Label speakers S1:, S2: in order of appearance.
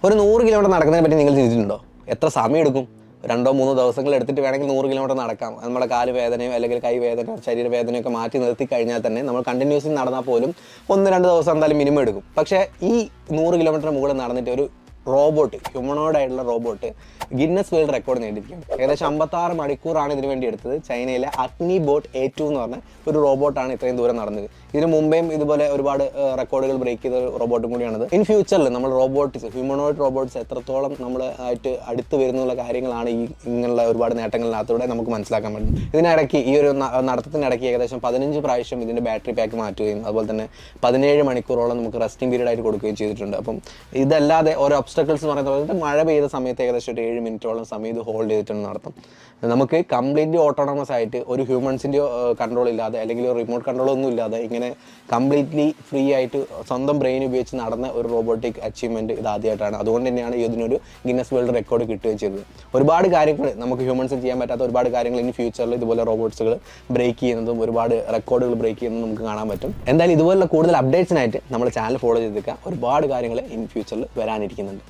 S1: ഒരു 100 കിലോമീറ്റർ നടക്കുന്നതിനെ പറ്റി നിങ്ങൾ ചിന്തിച്ചിട്ടുണ്ടോ? എത്ര സമയം എടുക്കും? 2-3 ദിവസങ്ങൾ എടുത്തിട്ട് വേണമെങ്കിൽ 100 കിലോമീറ്റർ നടക്കാം. നമ്മുടെ കാല് വേദനയോ അല്ലെങ്കിൽ കൈ വേദനയോ ശരീരവേദനയൊക്കെ മാറ്റി നിർത്തി കഴിഞ്ഞാൽ തന്നെ നമ്മൾ കണ്ടിന്യൂസ്ലി നടന്നാൽ പോലും 1-2 ദിവസം എന്തായാലും മിനിമം എടുക്കും. പക്ഷേ ഈ 100 കിലോമീറ്റർ മുകളിൽ നടന്നിട്ട് ഒരു റോബോട്ട്, ഹ്യൂമനോയിഡ് ആയിട്ടുള്ള റോബോട്ട് ഗിന്നസ് വേൾഡ് റെക്കോർഡ് നേടിയിരിക്കുകയാണ്. ഏകദേശം 56 മണിക്കൂറാണ് ഇതിനു വേണ്ടി എടുത്തത്. ചൈനയിലെ അഗ്നി ബോട്ട് A2 എന്ന് പറഞ്ഞ ഒരു റോബോട്ടാണ് ഇത്രയും ദൂരം നടന്നത്. ഇതിന് മുമ്പേയും ഇതുപോലെ ഒരുപാട് റെക്കോർഡുകൾ ബ്രേക്ക് ചെയ്ത റോബോട്ടും കൂടിയാണത്. ഇൻ ഫ്യൂച്ചറിൽ നമ്മൾ റോബോട്ട്സ്, ഹ്യൂമനോയിഡ് റോബോട്ട്സ് എത്രത്തോളം നമ്മൾ ആയിട്ട് അടുത്ത് വരുന്നുള്ള കാര്യങ്ങളാണ് ഈ ഇങ്ങനെയുള്ള ഒരുപാട് നേട്ടങ്ങളിനകത്തൂടെ നമുക്ക് മനസ്സിലാക്കാൻ പറ്റും. ഇതിനിടയ്ക്ക് ഈ ഒരു നടത്തത്തിനിടയ്ക്ക് ഏകദേശം 15 പ്രാവശ്യം ഇതിൻ്റെ ബാറ്ററി പാക്ക് മാറ്റുകയും അതുപോലെ തന്നെ 17 മണിക്കൂറോളം നമുക്ക് റെസ്റ്റിംഗ് പീരീഡ് ആയിട്ട് കൊടുക്കുകയും ചെയ്തിട്ടുണ്ട്. അപ്പം ഇതല്ലാതെ ഓരോ ഒബ്സ്റ്റക്കിൾസ് പറയുന്നത് മഴ പെയ്ത സമയത്ത് ഏകദേശം ഒരു 7 മിനിറ്റോളം സമയം ഇത് ഹോൾഡ് ചെയ്തിട്ടുണ്ട് നടത്തും. നമുക്ക് കംപ്ലീറ്റ്ലി ഓട്ടോണമസ് ആയിട്ട് ഒരു ഹ്യൂമൻസിൻ്റെയോ കൺട്രോൾ ഇല്ലാതെ അല്ലെങ്കിൽ ഒരു റിമോട്ട് കൺട്രോൾ ഒന്നും ഇല്ലാതെ ഇങ്ങനെ കംപ്ലീറ്റ്ലി ഫ്രീ ആയിട്ട് സ്വന്തം ബ്രെയിൻ ഉപയോഗിച്ച് നടന്ന ഒരു റോബോട്ടിക് അച്ചീവ്മെൻറ്റ് ഇത് ആദ്യമായിട്ടാണ്. അതുകൊണ്ട് തന്നെയാണ് ഇതിനൊരു ഗിന്നസ് വേൾഡ് റെക്കോർഡ് കിട്ടുകയും ചെയ്തത്. ഒരുപാട് കാര്യങ്ങൾ നമുക്ക് ഹ്യൂമൻസിന് ചെയ്യാൻ പറ്റാത്ത ഒരുപാട് കാര്യങ്ങൾ ഇനി ഫ്യൂച്ചറിൽ ഇതുപോലെ റോബോട്ട്സുകൾ ബ്രേക്ക് ചെയ്യുന്നതും ഒരുപാട് റെക്കോർഡുകൾ ബ്രേക്ക് ചെയ്യുന്നതും നമുക്ക് കാണാൻ പറ്റും. എന്തായാലും ഇതുപോലുള്ള കൂടുതൽ അപ്ഡേറ്റ്സിനായിട്ട് നമ്മുടെ ചാനൽ ഫോളോ ചെയ്തേക്കുക. ഒരുപാട് കാര്യങ്ങൾ ഇൻ ഫ്യൂച്ചറിൽ വരാനിരിക്കുന്നുണ്ട്.